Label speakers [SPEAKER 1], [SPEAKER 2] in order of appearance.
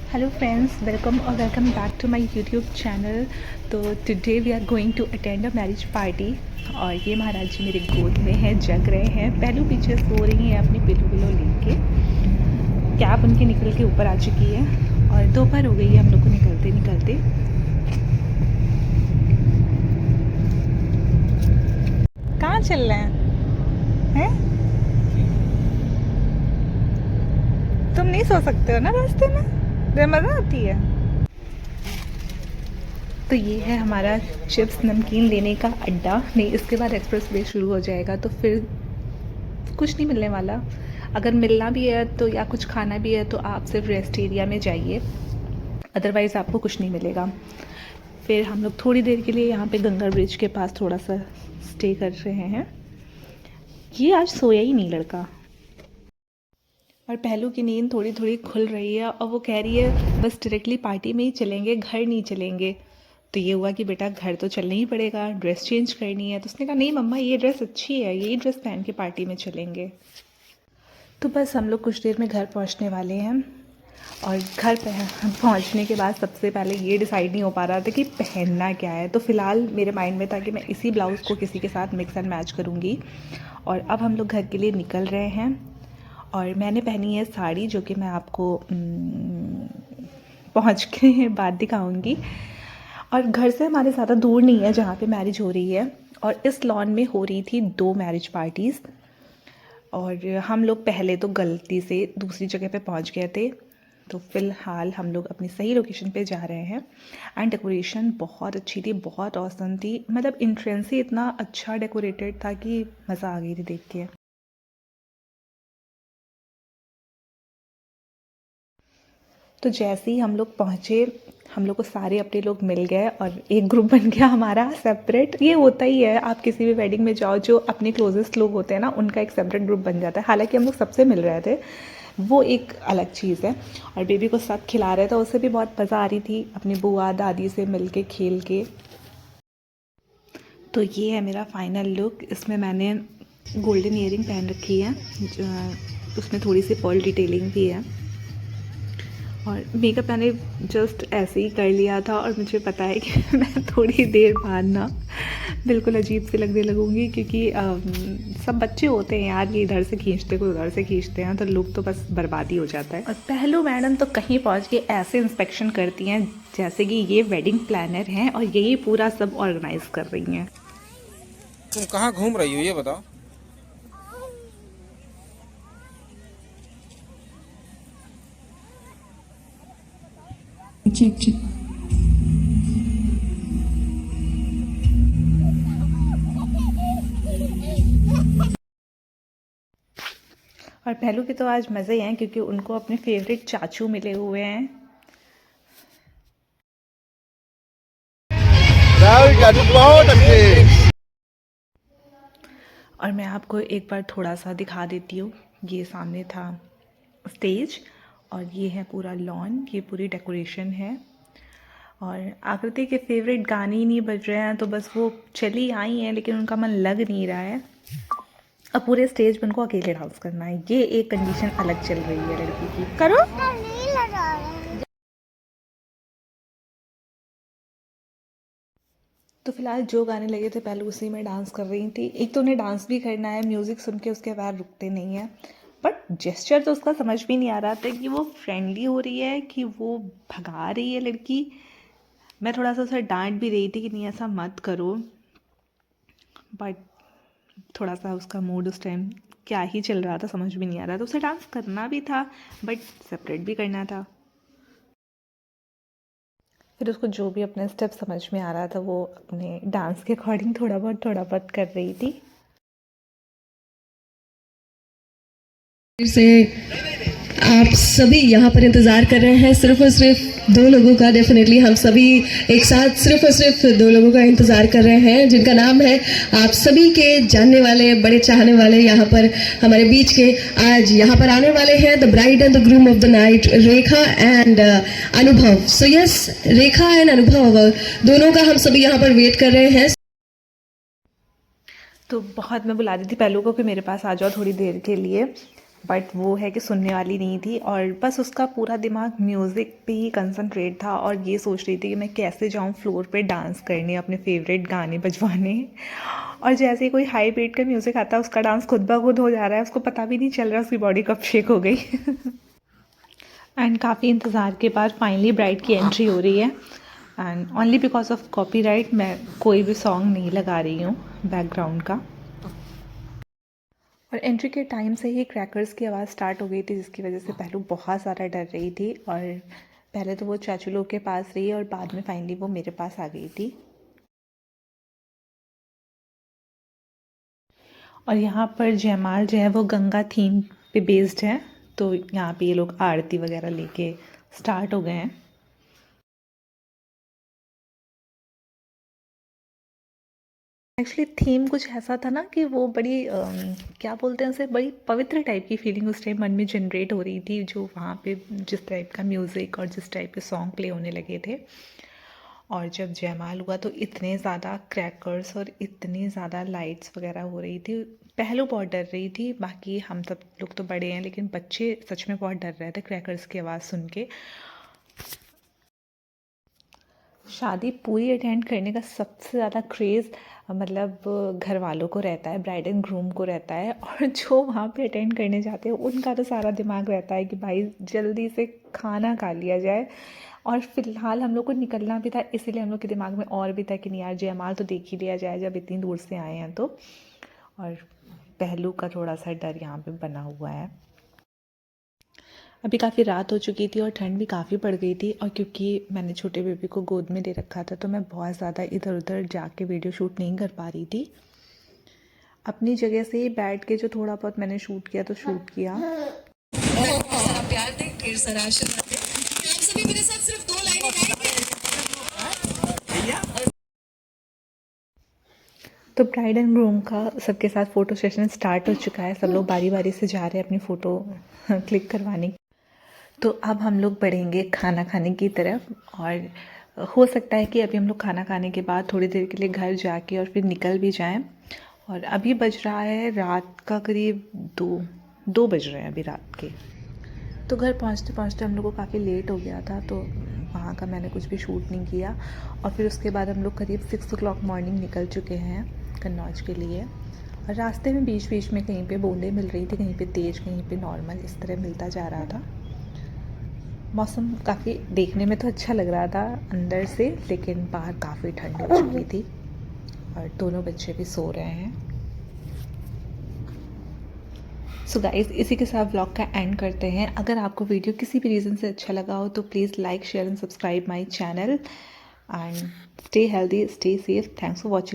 [SPEAKER 1] Hello friends, welcome back to my YouTube channel. तो today we are going to attend a marriage party. और ये महाराज जी मेरे गोद में हैं, जग रहे हैं। पहलू पीछे सो रही हैं अपनी पिलो विलो लेके। कैब उनकी निकल के ऊपर आ चुकी है और दोपहर हो गई है हम लोग को निकलते निकलते। कहाँ चल रहे हैं? तुम नहीं सो सकते हो ना रास्ते में? मज़ा आती है। तो ये है हमारा चिप्स नमकीन लेने का अड्डा। नहीं, इसके बाद एक्सप्रेस वे शुरू हो जाएगा तो फिर कुछ नहीं मिलने वाला। अगर मिलना भी है तो या कुछ खाना भी है तो आप सिर्फ रेस्ट एरिया में जाइए, अदरवाइज़ आपको कुछ नहीं मिलेगा। फिर हम लोग थोड़ी देर के लिए यहाँ पे गंगा ब्रिज के पास थोड़ा सा स्टे कर रहे हैं। ये आज सोया ही नहीं लड़का। और पहलू की नींद थोड़ी थोड़ी खुल रही है और वो कह रही है बस डायरेक्टली पार्टी में ही चलेंगे, घर नहीं चलेंगे। तो ये हुआ कि बेटा घर तो चलना ही पड़ेगा, ड्रेस चेंज करनी है। तो उसने कहा नहीं मम्मा, ये ड्रेस अच्छी है, यही ड्रेस पहन के पार्टी में चलेंगे। तो बस हम लोग कुछ देर में घर पहुंचने वाले हैं। और घर पहुंचने के बाद सबसे पहले ये डिसाइड नहीं हो पा रहा था कि पहनना क्या है। तो फ़िलहाल मेरे माइंड में था कि मैं इसी ब्लाउज़ को किसी के साथ मिक्स एंड मैच करूँगी। और अब हम लोग घर के लिए निकल रहे हैं। और मैंने पहनी है साड़ी, जो कि मैं आपको पहुंच के बाद दिखाऊंगी। और घर से हमारे ज़्यादा दूर नहीं है जहाँ पे मैरिज हो रही है। और इस लॉन में हो रही थी 2 मैरिज पार्टीज़। और हम लोग पहले तो गलती से दूसरी जगह पे पहुंच गए थे। तो फ़िलहाल हम लोग अपनी सही लोकेशन पे जा रहे हैं। एंड डेकोरेशन बहुत अच्छी थी, बहुत औसम थी। मतलब इंट्रेंस ही इतना अच्छा डेकोरेटेड था कि मज़ा आ गई थी देख के। तो जैसे ही हम लोग पहुँचे, हम लोग को सारे अपने लोग मिल गए और एक ग्रुप बन गया हमारा सेपरेट। ये होता ही है, आप किसी भी वेडिंग में जाओ, जो अपने क्लोजेस्ट लोग होते हैं ना, उनका एक सेपरेट ग्रुप बन जाता है। हालांकि हम लोग सबसे मिल रहे थे, वो एक अलग चीज़ है। और बेबी को सब खिला रहे थे, उससे भी बहुत मज़ा आ रही थी अपनी बुआ दादी से मिल के खेल के। तो ये है मेरा फाइनल लुक। इसमें मैंने गोल्डन ईयरिंग पहन रखी है, उसमें थोड़ी सी पर्ल डिटेलिंग भी है। और मेकअप मैंने जस्ट ऐसे ही कर लिया था। और मुझे पता है कि मैं थोड़ी देर बाद ना बिल्कुल अजीब से लगने लगूंगी, क्योंकि सब बच्चे होते हैं यार, ये इधर से खींचते कोई उधर से खींचते हैं, तो लुक तो बस बर्बादी हो जाता है। और पहलू मैडम तो कहीं पहुंच के ऐसे इंस्पेक्शन करती हैं जैसे कि ये वेडिंग प्लानर हैं और यही पूरा सब ऑर्गेनाइज कर रही हैं।
[SPEAKER 2] तुम कहाँ घूम रही हो ये बताओ।
[SPEAKER 3] Check check.
[SPEAKER 1] और पहलू के तो आज मज़े हैं क्योंकि उनको अपने फेवरेट चाचू मिले हुए हैं।
[SPEAKER 2] बहुत अच्छे।
[SPEAKER 1] और मैं आपको एक बार थोड़ा सा दिखा देती हूँ। ये सामने था स्टेज और ये है पूरा लॉन, ये पूरी डेकोरेशन है। और आकृति के फेवरेट गाने ही नहीं बज रहे हैं, तो बस वो चली आई हैं लेकिन उनका मन लग नहीं रहा है। अब पूरे स्टेज पे उनको अकेले डांस करना है, ये एक कंडीशन अलग चल रही है लड़की की। करो। तो फिलहाल जो गाने लगे थे पहले उसी में डांस कर रही थी। एक तो उन्हें डांस भी करना है, म्यूज़िक सुन के उसके पैर रुकते नहीं हैं। बट जेस्चर तो उसका समझ भी नहीं आ रहा था कि वो फ्रेंडली हो रही है कि वो भगा रही है लड़की। मैं थोड़ा सा उसे डांट भी रही थी कि नहीं ऐसा मत करो, बट थोड़ा सा उसका मूड उस टाइम क्या ही चल रहा था समझ भी नहीं आ रहा था। उसे डांस करना भी था बट सेपरेट भी करना था। फिर उसको जो भी अपने स्टेप समझ में आ रहा था वो अपने डांस के अकॉर्डिंग थोड़ा बहुत कर रही थी।
[SPEAKER 3] से आप सभी यहाँ पर इंतज़ार कर रहे हैं सिर्फ और सिर्फ 2 लोगों का। डेफिनेटली हम सभी एक साथ सिर्फ और सिर्फ 2 लोगों का इंतज़ार कर रहे हैं, जिनका नाम है आप सभी के जानने वाले, बड़े चाहने वाले, यहाँ पर हमारे बीच के आज यहाँ पर आने वाले हैं the bride and the groom of the night, Rekha and Anubhav. So yes, Rekha and अनुभव दोनों का हम सभी यहाँ पर वेट कर रहे हैं।
[SPEAKER 1] तो बहुत मैं बुला रही थी पहलू को कि मेरे पास आ जाओ थोड़ी देर के लिए। बट वो है कि सुनने वाली नहीं थी और बस उसका पूरा दिमाग म्यूज़िक पे ही कंसंट्रेट था और ये सोच रही थी कि मैं कैसे जाऊँ फ्लोर पे डांस करने, अपने फेवरेट गाने बजवाने। और जैसे ही कोई हाई बीट का म्यूज़िक आता है उसका डांस खुद ब खुद हो जा रहा है, उसको पता भी नहीं चल रहा उसकी बॉडी कब शेक हो गई। एंड काफ़ी इंतज़ार के बाद फाइनली ब्राइड की एंट्री हो रही है and only because of copyright मैं कोई भी सॉन्ग नहीं लगा रही हूँ बैकग्राउंड का। और एंट्री के टाइम से ही क्रैकर्स की आवाज़ स्टार्ट हो गई थी जिसकी वजह से पहलू बहुत ज़्यादा डर रही थी और पहले तो वो चाचू लोग के पास रही और बाद में फाइनली वो मेरे पास आ गई थी। और यहाँ पर जयमाल जो है वो गंगा थीम पे बेस्ड है, तो यहाँ पे ये लोग आरती वगैरह लेके स्टार्ट हो गए हैं। एक्चुअली थीम कुछ ऐसा था ना कि वो बड़ी क्या बोलते हैं उसे, बड़ी पवित्र टाइप की फीलिंग उस टाइम मन में जनरेट हो रही थी, जो वहाँ पे जिस टाइप का म्यूज़िक और जिस टाइप के सॉन्ग प्ले होने लगे थे। और जब जयमाल हुआ तो इतने ज़्यादा क्रैकर्स और इतनी ज़्यादा लाइट्स वगैरह हो रही थी, पहलू बहुत डर रही थी, बाकी हम सब लोग तो बड़े हैं लेकिन बच्चे सच में बहुत डर रहे थे क्रैकर्स की आवाज़ सुन के। शादी पूरी अटेंड करने का सबसे ज़्यादा क्रेज़ मतलब घर वालों को रहता है, ब्राइड एंड ग्रूम को रहता है, और जो वहाँ पे अटेंड करने जाते हैं उनका तो सारा दिमाग रहता है कि भाई जल्दी से खाना खा लिया जाए। और फिलहाल हम लोग को निकलना भी था, इसीलिए हम लोग के दिमाग में और भी था कि नहीं यार जयमाल तो देख ही लिया जाए जब इतनी दूर से आए हैं तो। और पहलू का थोड़ा सा डर यहाँ पे बना हुआ है। अभी काफ़ी रात हो चुकी थी और ठंड भी काफ़ी पड़ गई थी, और क्योंकि मैंने छोटे बेबी को गोद में ले रखा था तो मैं बहुत ज़्यादा इधर उधर जाके वीडियो शूट नहीं कर पा रही थी। अपनी जगह से ही बैठ के जो थोड़ा बहुत मैंने शूट किया तो शूट किया।
[SPEAKER 3] सारा प्यार दें, ढेर सारा आशीर्वाद दें। आप सभी मेरे साथ सिर्फ 2 लाइनें गाएंगे।
[SPEAKER 1] तो ब्राइड एंड ग्रूम का सबके साथ फ़ोटो सेशन स्टार्ट हो चुका है, सब लोग बारी बारी से जा रहे हैं अपनी फ़ोटो क्लिक करवाने। तो अब हम लोग बढ़ेंगे खाना खाने की तरफ, और हो सकता है कि अभी हम लोग खाना खाने के बाद थोड़ी देर के लिए घर जाके और फिर निकल भी जाएं। और अभी बज रहा है रात का करीब 2 बज रहे हैं अभी रात के। तो घर पहुंचते पहुंचते हम लोग को काफ़ी लेट हो गया था, तो वहाँ का मैंने कुछ भी शूट नहीं किया। और फिर उसके बाद हम लोग करीब 6 o'clock मॉर्निंग निकल चुके हैं कन्नौज के लिए। और रास्ते में बीच बीच में कहीं पे बूंदें मिल रही थी, कहीं पे तेज़, कहीं पे नॉर्मल, इस तरह मिलता जा रहा था। मौसम काफ़ी देखने में तो अच्छा लग रहा था अंदर से, लेकिन बाहर काफ़ी ठंड हो चुकी थी और दोनों बच्चे भी सो रहे हैं। सो गाइस, इसी के साथ व्लॉग का एंड करते हैं। अगर आपको वीडियो किसी भी रीज़न से अच्छा लगा हो तो please like, share and subscribe my channel, and stay healthy, stay safe. Thanks for watching.